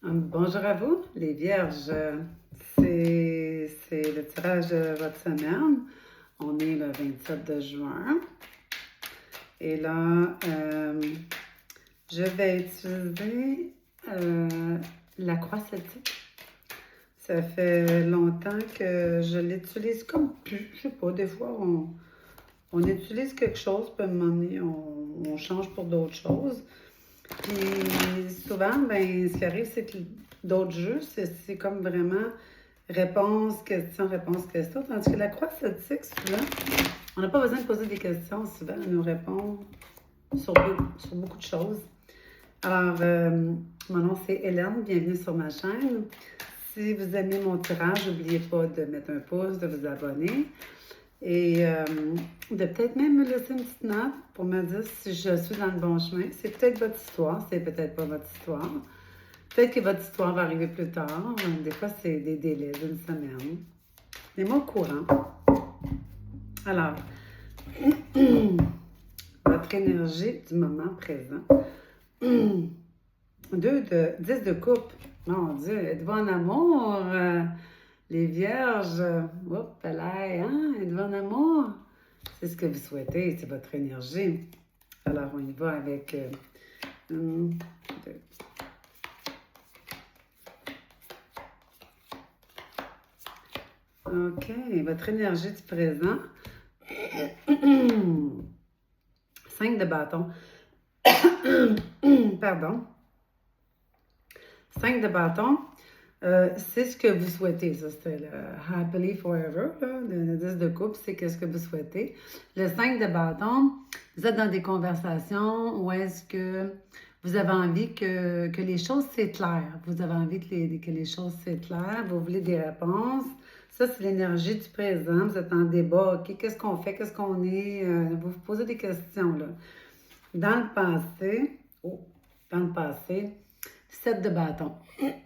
Bonjour à vous, les vierges. C'est le tirage de votre semaine. On est le 27 de juin. Et là, je vais utiliser la croix celtique. Ça fait longtemps que je l'utilise comme plus. Je sais pas, des fois, on utilise quelque chose, puis à un moment donné, on change pour d'autres choses. Puis souvent, ben, ce qui arrive, c'est que d'autres jeux, c'est comme vraiment réponse, question. Tandis que la croix celtique, souvent, on n'a pas besoin de poser des questions. Souvent, elle nous répond sur beaucoup de choses. Alors, mon nom, c'est Hélène. Bienvenue sur ma chaîne. Si vous aimez mon tirage, n'oubliez pas de mettre un pouce, de vous abonner. Et de peut-être même me laisser une petite note pour me dire si je suis dans le bon chemin. C'est peut-être votre histoire, c'est peut-être pas votre histoire. Peut-être que votre histoire va arriver plus tard. Des fois, c'est des délais d'une semaine. Les mots courants. Alors, votre énergie du moment présent. 10 de coupe. Mon Dieu, êtes-vous en amour? Les vierges, oups, hein? Êtes-vous en amour? C'est ce que vous souhaitez, c'est votre énergie. Alors, on y va avec 1, 2. OK, votre énergie du présent. 5 de bâton. Pardon. 5 de bâton. C'est ce que vous souhaitez. Ça, c'était le Happily Forever, là, le 10 de coupe, c'est qu'est-ce que vous souhaitez. Le 5 de bâton, vous êtes dans des conversations où est-ce que vous avez envie que les choses s'éclairent. Vous avez envie que les choses s'éclairent. Vous voulez des réponses. Ça, c'est l'énergie du présent. Vous êtes en débat. OK, qu'est-ce qu'on fait? Qu'est-ce qu'on est? Vous vous posez des questions, là. Dans le passé, dans le passé, 7 de bâton.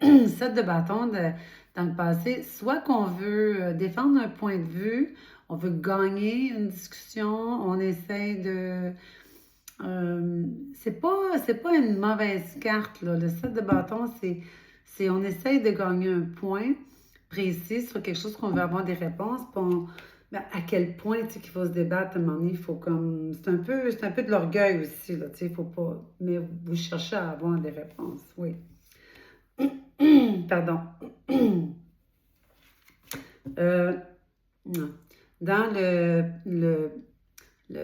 7 de bâton dans le passé, soit qu'on veut défendre un point de vue, on veut gagner une discussion, on essaie de... c'est pas une mauvaise carte, là. Le 7 de bâton, c'est on essaie de gagner un point précis sur quelque chose qu'on veut avoir des réponses, ben, à quel point, tu sais, qu'il faut se débattre, à un moment donné, il faut comme... C'est un peu de l'orgueil aussi, là, tu sais, il faut pas... Mais vous cherchez à avoir des réponses, oui. Pardon. Non. Dans le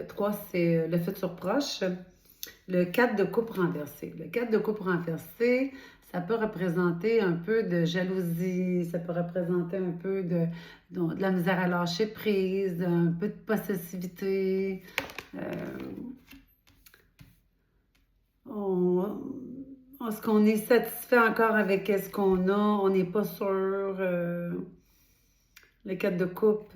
3, c'est le futur proche. Le 4 de coupe renversé. Le 4 de coupe renversé, ça peut représenter un peu de jalousie, ça peut représenter un peu de la misère à lâcher prise, un peu de possessivité. Est-ce qu'on est satisfait encore avec ce qu'on a? On n'est pas sûr. Le 4 de coupe.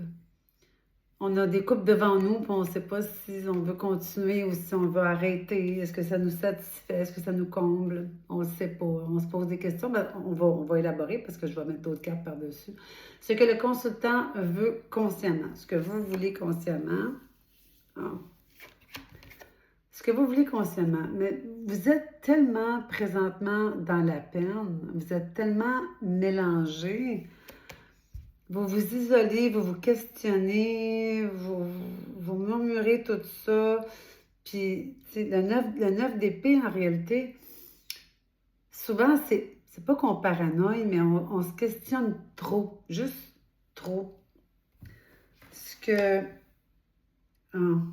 On a des coupes devant nous, puis on ne sait pas si on veut continuer ou si on veut arrêter. Est-ce que ça nous satisfait? Est-ce que ça nous comble? On ne sait pas. On se pose des questions. Ben, on va élaborer parce que je vais mettre d'autres cartes par-dessus. Ce que le consultant veut consciemment. Ce que vous voulez consciemment. Ah. Ce que vous voulez consciemment. Mais vous êtes tellement présentement dans la peine. Vous êtes tellement mélangé. Vous vous isolez, vous vous questionnez, vous murmurez tout ça. Puis, le 9 d'épée, en réalité, souvent, c'est pas qu'on paranoïe, mais on se questionne trop, juste trop. Ce que, hein,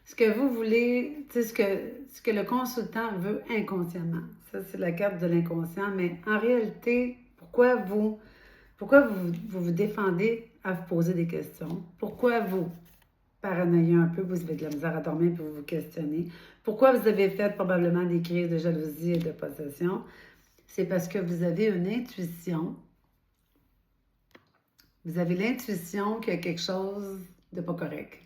ce que vous voulez, tu sais, ce que le consultant veut inconsciemment. Ça, c'est la carte de l'inconscient, mais en réalité, pourquoi vous défendez à vous poser des questions? Pourquoi vous paranoïez un peu, vous avez de la misère à dormir puis vous vous questionnez? Pourquoi vous avez fait probablement des crises de jalousie et de possession? C'est parce que vous avez une intuition. Vous avez l'intuition qu'il y a quelque chose de pas correct.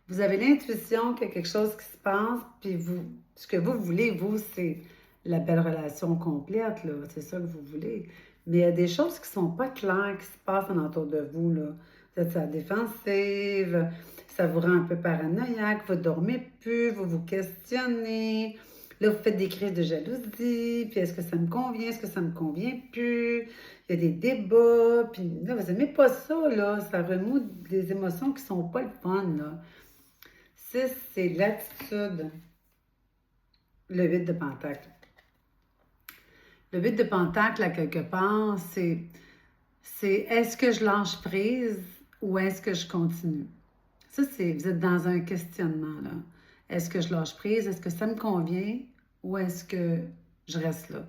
Vous avez l'intuition qu'il y a quelque chose qui se passe, puis ce que vous voulez, vous, c'est la belle relation complète, là. C'est ça que vous voulez. Mais il y a des choses qui ne sont pas claires qui se passent autour de vous, là. Vous êtes à la défensive, ça vous rend un peu paranoïaque, vous ne dormez plus, vous vous questionnez. Là, vous faites des crises de jalousie, puis est-ce que ça me convient, est-ce que ça me convient plus? Il y a des débats, puis là, vous n'aimez pas ça, là. Ça remoue des émotions qui sont pas le fun, là. 6, c'est l'attitude. Le 8 de pentacle. Le 8 de pentacle, à quelque part, c'est est-ce que je lâche prise ou est-ce que je continue? Ça, c'est, vous êtes dans un questionnement, là. Est-ce que je lâche prise? Est-ce que ça me convient? Ou est-ce que je reste là?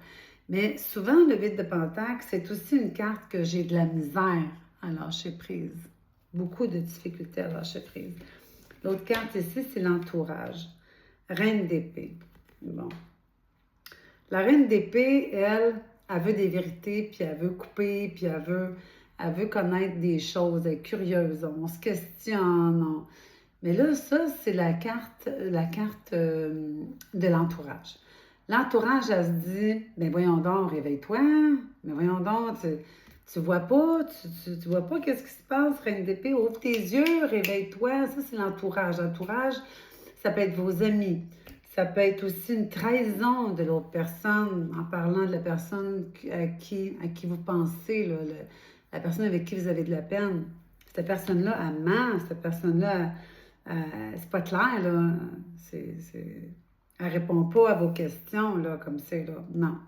Mais souvent, le 8 de pentacle, c'est aussi une carte que j'ai de la misère à lâcher prise. Beaucoup de difficultés à lâcher prise. L'autre carte ici, c'est l'entourage. Reine d'épée. Bon. La reine d'épée, elle veut des vérités, puis elle veut couper, puis elle veut connaître des choses, elle est curieuse, on se questionne. Mais là, ça, c'est la carte de l'entourage. L'entourage, elle se dit, ben voyons donc, réveille-toi, mais voyons donc, tu vois pas, tu vois pas qu'est-ce qui se passe, reine d'épée, ouvre tes yeux, réveille-toi. Ça, c'est l'entourage. L'entourage, ça peut être vos amis. Ça peut être aussi une trahison de l'autre personne en parlant de la personne à qui vous pensez, là, la personne avec qui vous avez de la peine. Cette personne-là, elle ment. Cette personne-là, c'est pas clair, là. Elle répond pas à vos questions, là, comme c'est, là. Non.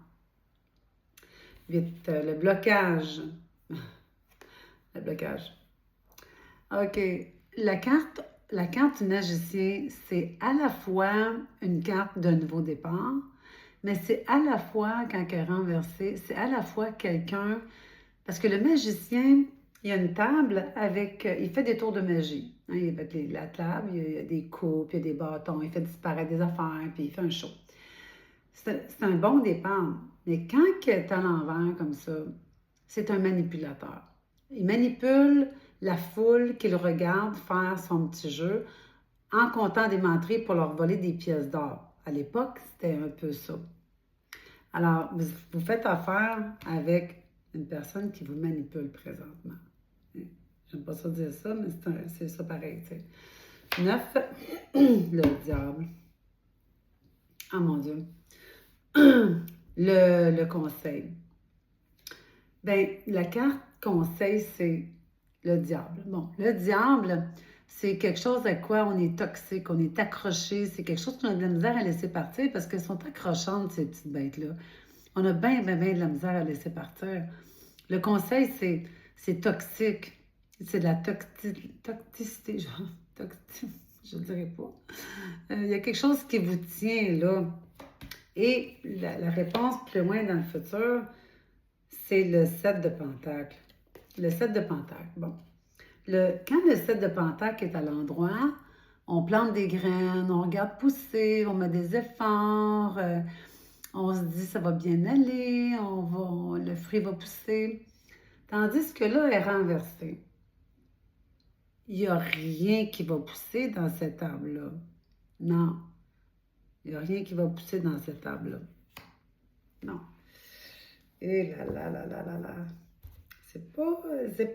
Vite, le blocage. Le blocage. OK. La carte du magicien, c'est à la fois une carte d'un nouveau départ, mais c'est à la fois, quand elle est renversée, c'est à la fois quelqu'un... Parce que le magicien, il y a une table avec... il fait des tours de magie. Hein, avec la table, il y a des coupes, il y a des bâtons, il fait disparaître des affaires, puis il fait un show. C'est un bon départ. Mais quand il est à l'envers comme ça, c'est un manipulateur. Il manipule la foule qu'il regarde faire son petit jeu en comptant des menteries pour leur voler des pièces d'or. À l'époque, c'était un peu ça. Alors, vous faites affaire avec une personne qui vous manipule présentement. J'aime pas ça dire ça, mais c'est ça pareil. T'sais. 9, le diable. Ah mon Dieu. Le conseil. Bien, la carte conseil, c'est le diable. Bon, le diable, c'est quelque chose à quoi on est toxique, on est accroché, c'est quelque chose qu'on a de la misère à laisser partir parce qu'elles sont accrochantes, ces petites bêtes-là. On a bien, bien, bien de la misère à laisser partir. Le conseil, c'est toxique. C'est de la toxicité, genre, je ne dirais pas. Il y a quelque chose qui vous tient là. Et la réponse plus loin dans le futur, c'est le 7 de pentacle. Le 7 de pentacle, bon. Quand le 7 de pentacle est à l'endroit, on plante des graines, on regarde pousser, on met des efforts, on se dit ça va bien aller, le fruit va pousser. Tandis que là, elle est renversée. Il n'y a rien qui va pousser dans cet arbre-là. Non. Il n'y a rien qui va pousser dans cet arbre-là. Non. Et là, là, là, là, là, là. C'est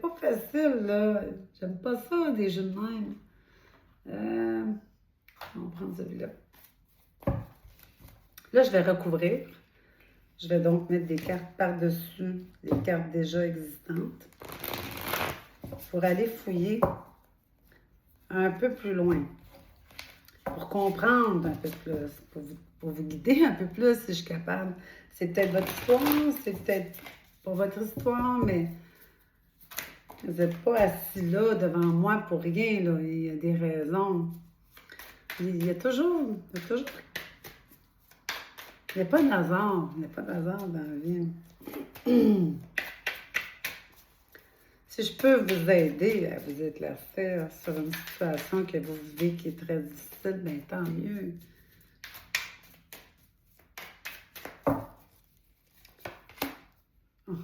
pas facile, là. J'aime pas ça, des jeux de même. On va prendre celui-là. Là, je vais recouvrir. Je vais donc mettre des cartes par-dessus les cartes déjà existantes pour aller fouiller un peu plus loin, pour comprendre un peu plus, pour vous guider un peu plus si je suis capable. C'est peut-être votre histoire, c'est peut-être pas votre histoire, mais vous n'êtes pas assis là devant moi pour rien, là. Il y a des raisons. Il y a toujours... Il n'y a pas de hasard. Il n'y a pas de hasard dans la vie. Si je peux vous aider à vous éclaircir sur une situation que vous vivez qui est très difficile, bien tant mieux. Oh.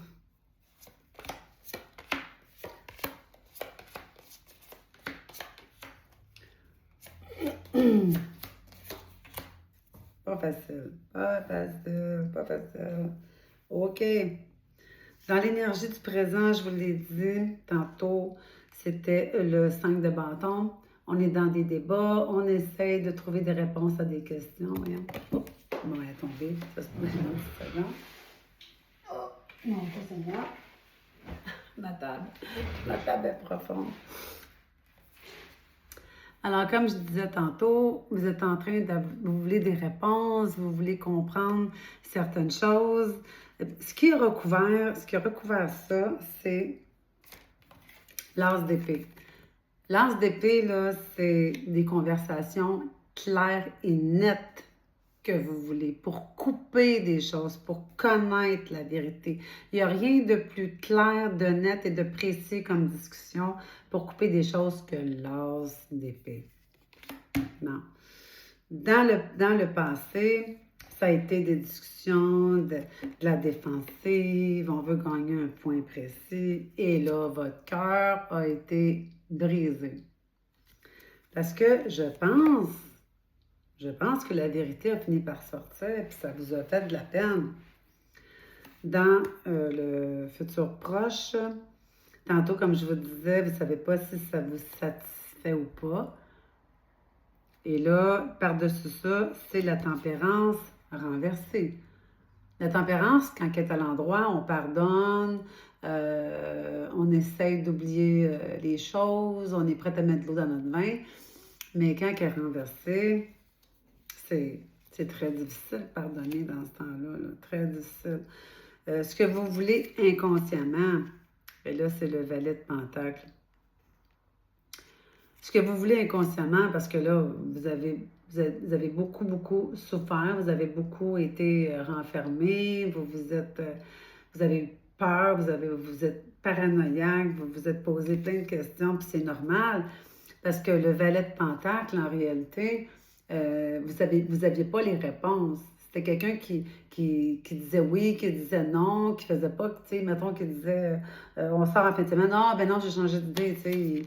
Pas facile, pas facile, pas facile. OK. Dans l'énergie du présent, je vous l'ai dit tantôt, c'était le 5 de bâton. on est dans des débats, on essaye de trouver des réponses à des questions. Voyons. Oh, bon, elle est tombée. Ça se peut une petite seconde. Oh, non, pas celle-là. Ma table. Ma table est profonde. Alors, comme je disais tantôt, vous êtes en train de... Vous voulez des réponses, vous voulez comprendre certaines choses. Ce qui a recouvert ça, c'est l'as d'épée. L'as d'épée, là, c'est des conversations claires et nettes que vous voulez pour couper des choses, pour connaître la vérité. Il n'y a rien de plus clair, de net et de précis comme discussion pour couper des choses que l'as d'épée. Non. Dans le passé, ça a été des discussions de la défensive, on veut gagner un point précis, et là, votre cœur a été brisé. Parce que je pense que la vérité a fini par sortir, puis ça vous a fait de la peine. Dans le futur proche, tantôt, comme je vous disais, vous ne savez pas si ça vous satisfait ou pas. Et là, par-dessus ça, c'est la tempérance renversée. La tempérance, quand elle est à l'endroit, on pardonne, on essaye d'oublier les choses, on est prêt à mettre de l'eau dans notre vin. Mais quand elle est renversée, c'est très difficile de pardonner dans ce temps-là, là, très difficile. Ce que vous voulez inconsciemment, et là, c'est le valet de Pentacle. Ce que vous voulez inconsciemment, parce que là, vous avez beaucoup, beaucoup souffert, vous avez beaucoup été renfermé, vous avez peur, vous êtes paranoïaque, vous vous êtes posé plein de questions, puis c'est normal, parce que le valet de Pentacle, en réalité, vous aviez pas les réponses. C'était quelqu'un qui disait oui, qui disait non, qui faisait pas, tu sais, mettons, qui disait on sort en fin de semaine, non, ben non, j'ai changé d'idée, tu sais.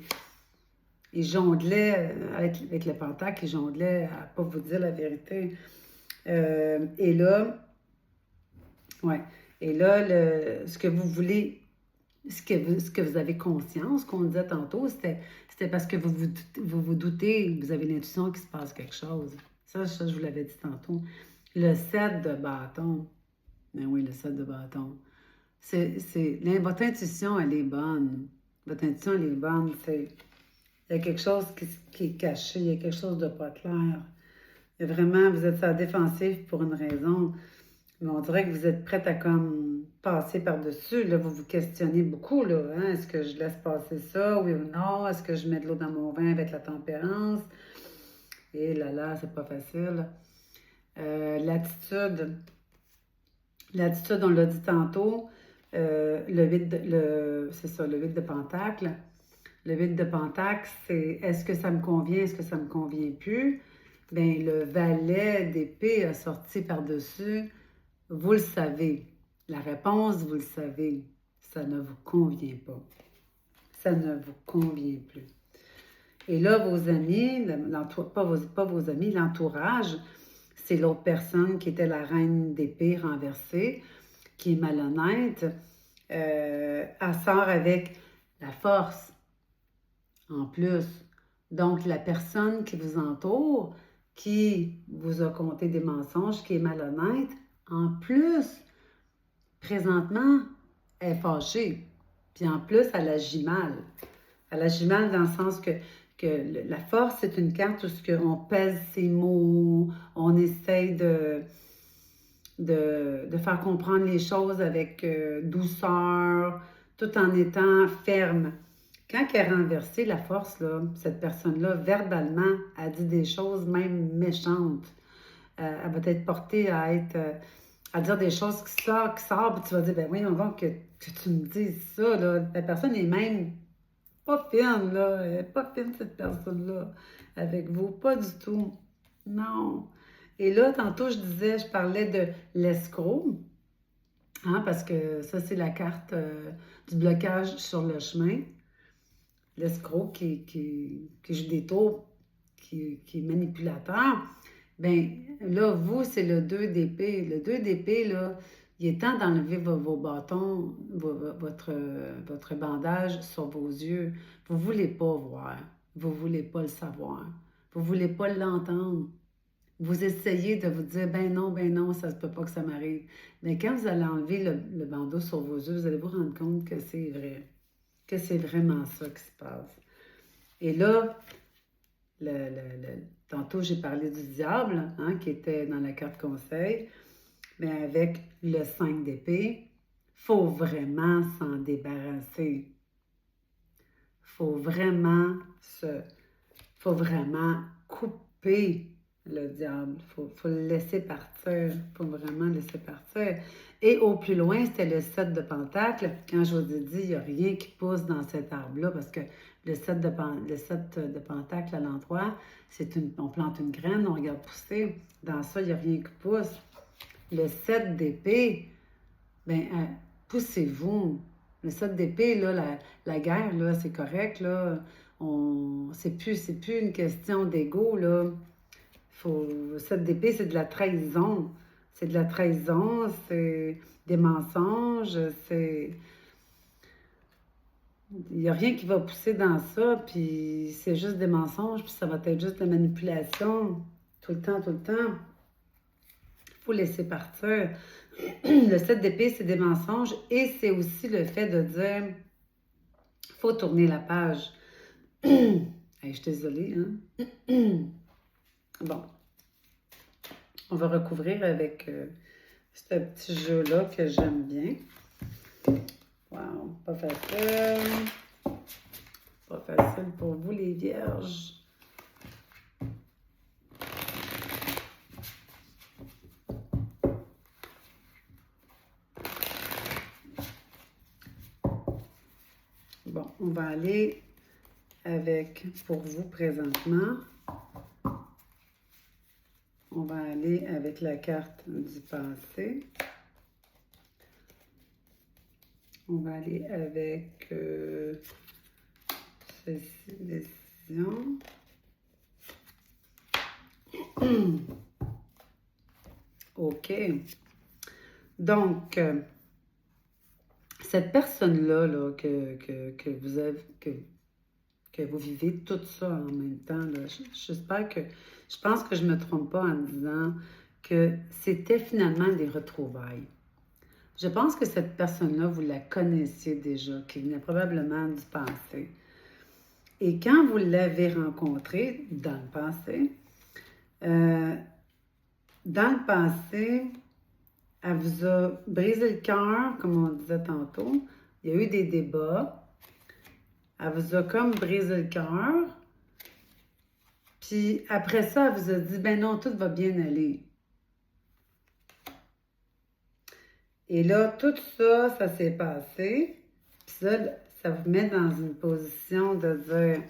Il jonglait avec le pentacle, il jonglait à ne pas vous dire la vérité. Et là, ouais. Et là, ce que vous voulez, ce que vous avez conscience, qu'on disait tantôt, c'était parce que vous doutez, vous avez l'intuition qu'il se passe quelque chose. Ça, je vous l'avais dit tantôt. Le 7 de bâton. Ben oui, le 7 de bâton. Votre intuition, elle est bonne. Votre intuition, elle est bonne. Il y a quelque chose qui est caché, il y a quelque chose de pas clair. Et vraiment, vous êtes sur la défensive pour une raison. Mais on dirait que vous êtes prête à comme passer par-dessus. Là, vous vous questionnez beaucoup, là. Hein? Est-ce que je laisse passer ça, oui ou non? Est-ce que je mets de l'eau dans mon vin avec la tempérance? Et là, c'est pas facile. L'attitude. L'attitude, on l'a dit tantôt. C'est ça, le 8 de Pentacle. Le 8 de Pentacle, c'est est-ce que ça me convient, est-ce que ça me convient plus? Bien, le valet d'épée a sorti par-dessus. Vous le savez. La réponse, vous le savez. Ça ne vous convient pas. Ça ne vous convient plus. Et là, vos amis, pas vos amis, l'entourage, c'est l'autre personne qui était la reine d'épée renversée, qui est malhonnête. Elle sort avec la force. En plus, donc la personne qui vous entoure, qui vous a conté des mensonges, qui est malhonnête, en plus, présentement, elle est fâchée. Puis en plus, elle agit mal. Elle agit mal dans le sens que la force, c'est une carte où on pèse ses mots, on essaye de faire comprendre les choses avec douceur, tout en étant ferme. Quand elle est renversée, la force, là, cette personne-là, verbalement, a dit des choses même méchantes. Elle va être portée à dire des choses qui sortent, puis tu vas dire, ben voyons donc que tu me dises ça, là. La personne est même pas fine, là. Elle n'est pas fine, cette personne-là, avec vous. Pas du tout. Non. Et là, tantôt, je parlais de l'escroc, hein, parce que ça, c'est la carte du blocage sur le chemin. L'escroc qui joue des tours, qui est manipulateur. Bien, là, vous, c'est le 2 d'épée. Le 2 d'épée, là, il est temps d'enlever vos bâtons, votre bandage sur vos yeux. Vous ne voulez pas voir. vous ne voulez pas le savoir. Vous ne voulez pas l'entendre. Vous essayez de vous dire, ben non, ça ne se peut pas que ça m'arrive. Mais quand vous allez enlever le bandeau sur vos yeux, vous allez vous rendre compte que c'est vrai, que c'est vraiment ça qui se passe. Et là, tantôt j'ai parlé du diable, hein, qui était dans la carte conseil, mais avec le 5 d'épée, il faut vraiment s'en débarrasser. Faut vraiment couper le diable. Faut le laisser partir. Faut vraiment le laisser partir. Et au plus loin, c'était le 7 de Pentacle. Quand je vous ai dit, il n'y a rien qui pousse dans cet arbre-là, parce que le 7 de Pentacle à l'endroit, on plante une graine, on regarde pousser. Dans ça, il n'y a rien qui pousse. Le 7 d'épée, ben, poussez-vous. Le 7 d'épée, là, la guerre, là, c'est correct, là. C'est plus une question d'ego, là. Le 7 d'épée, c'est de la trahison. C'est de la trahison, c'est des mensonges, c'est... Il n'y a rien qui va pousser dans ça, puis c'est juste des mensonges, puis ça va être juste de la manipulation, tout le temps, tout le temps. Il faut laisser partir. Le 7 d'épée, c'est des mensonges et c'est aussi le fait de dire faut tourner la page. Hey, je suis désolée, hein? Bon. On va recouvrir avec ce petit jeu-là que j'aime bien. Wow, pas facile. Pas facile pour vous, les vierges. Bon, on va aller avec, pour vous présentement, on va aller avec la carte du passé. On va aller avec ceci, décision. OK. Donc, cette personne-là là, que vous avez, que vous vivez tout ça en même temps, j'espère que, je pense que je ne me trompe pas en disant que c'était finalement des retrouvailles. Je pense que cette personne-là, vous la connaissiez déjà, qui venait probablement du passé. Et quand vous l'avez rencontrée dans le passé, elle vous a brisé le cœur, comme on disait tantôt. Il y a eu des débats. Elle vous a comme brisé le cœur. Puis après ça, elle vous a dit, ben non, tout va bien aller. Et là, tout ça, ça s'est passé. Puis ça vous met dans une position de dire,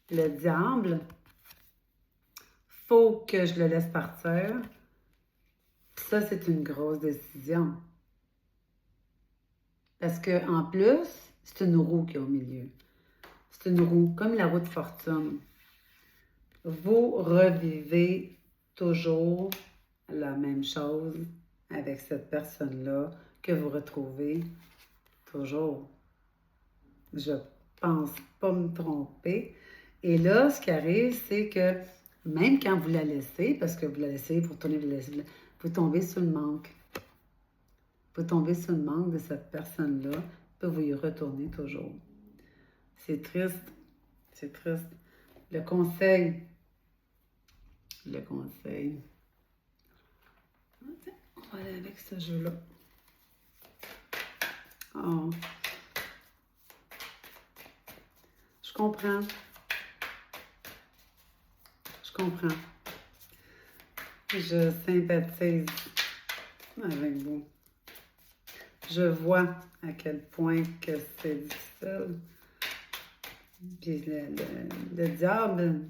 le diable, faut que je le laisse partir. Puis ça, c'est une grosse décision. Parce qu'en plus, c'est une roue qui est au milieu. C'est une roue, comme la roue de fortune. Vous revivez toujours la même chose avec cette personne-là que vous retrouvez toujours. Je pense pas me tromper. Et là, ce qui arrive, c'est que même quand vous la laissez, parce que vous la laissez, vous tombez sur le manque. Vous tombez sur le manque de cette personne-là, puis vous y retournez toujours. C'est triste. C'est triste. Le conseil. On va aller avec ce jeu-là. Oh. Je comprends. Je sympathise avec vous. Je vois à quel point que c'est difficile. Puis le diable,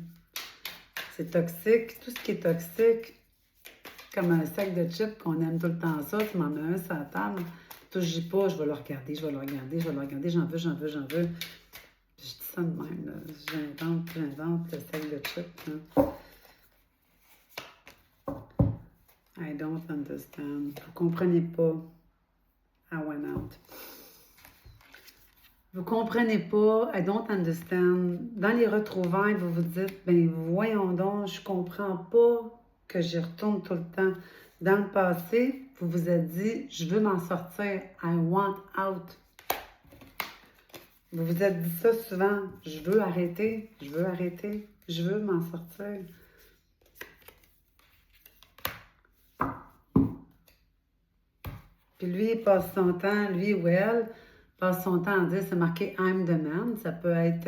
c'est toxique. Tout ce qui est toxique, comme un sac de chips qu'on aime tout le temps ça, tu m'en mets un sur la table, touche pas, je vais le regarder, j'en veux. Puis je dis ça de même, là. J'invente le sac de chips, là. I don't understand. Vous comprenez pas. I went out. Vous comprenez pas, I don't understand. Dans les retrouvailles, vous vous dites, ben voyons donc, je comprends pas que j'y retourne tout le temps. Dans le passé, vous vous êtes dit, je veux m'en sortir, I want out. Vous vous êtes dit ça souvent, je veux arrêter, je veux arrêter, je veux m'en sortir. Puis lui, il passe son temps, lui ou elle, passe son temps à dire, c'est marqué I'm the man, ça peut être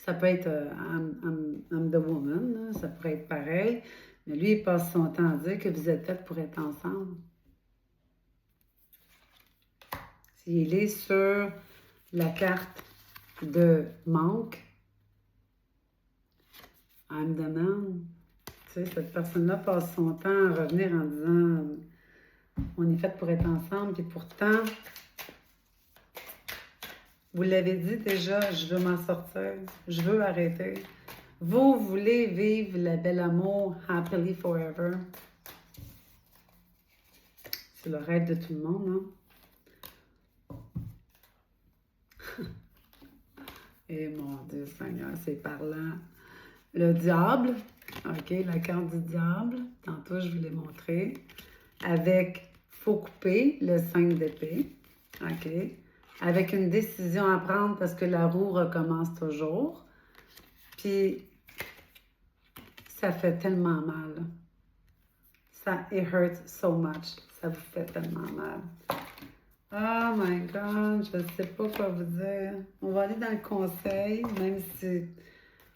I'm the woman, là, ça pourrait être pareil, mais lui, il passe son temps à dire que vous êtes fait pour être ensemble. S'il est sur la carte de manque, I'm the man, tu sais, cette personne-là passe son temps à revenir en disant on est fait pour être ensemble, puis pourtant, vous l'avez dit déjà, je veux m'en sortir, je veux arrêter. Vous voulez vivre le bel amour happily forever. C'est le rêve de tout le monde, hein? Et mon Dieu Seigneur, c'est parlant. Le diable, ok, la carte du diable, tantôt je vous l'ai montré, avec faut couper, le 5 d'épée, ok, avec une décision à prendre parce que la roue recommence toujours, puis ça fait tellement mal, ça, it hurts so much, ça vous fait tellement mal. Oh my God, je ne sais pas quoi vous dire. On va aller dans le conseil, même si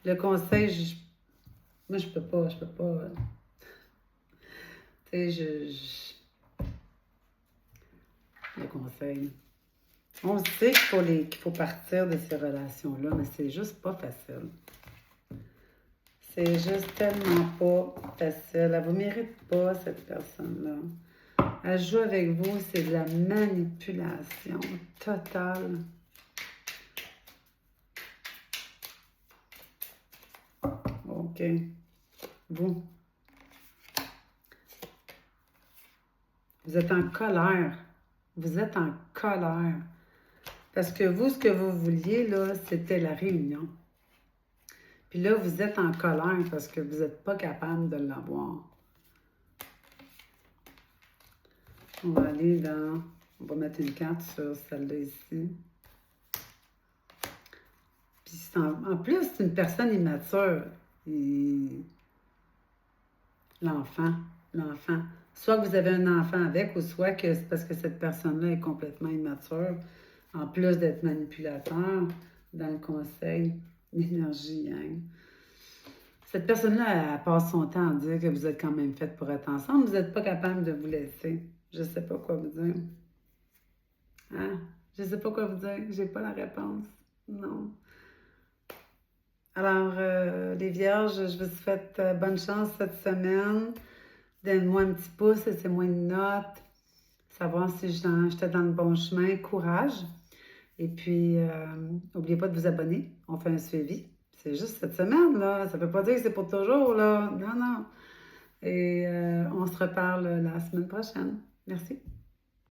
le conseil, moi je peux pas. Tu sais, le conseil. On sait qu'il faut partir de ces relations-là, mais c'est juste pas facile. C'est juste tellement pas facile. Elle vous mérite pas, cette personne-là. Elle joue avec vous, c'est de la manipulation totale. OK. Vous êtes en colère. Vous êtes en colère. Parce que vous, ce que vous vouliez, là, c'était la réunion. Puis là, vous êtes en colère parce que vous n'êtes pas capable de l'avoir. On va aller dans... On va mettre une carte sur celle-là ici. Puis en plus, c'est une personne immature. L'enfant. Soit que vous avez un enfant avec, ou soit que c'est parce que cette personne-là est complètement immature, en plus d'être manipulateur dans le conseil d'énergie. Hein. Cette personne-là, elle passe son temps à dire que vous êtes quand même fait pour être ensemble. Vous n'êtes pas capable de vous laisser. Je ne sais pas quoi vous dire. Hein? Je ne sais pas quoi vous dire. Je n'ai pas la réponse. Non. Alors, les Vierges, je vous souhaite bonne chance cette semaine. Donne-moi un petit pouce, laissez-moi une note. Savoir si j'étais dans le bon chemin. Courage. Et puis, n'oubliez pas de vous abonner. On fait un suivi. C'est juste cette semaine, là. Ça ne veut pas dire que c'est pour toujours, là. Non, non. Et on se reparle la semaine prochaine. Merci.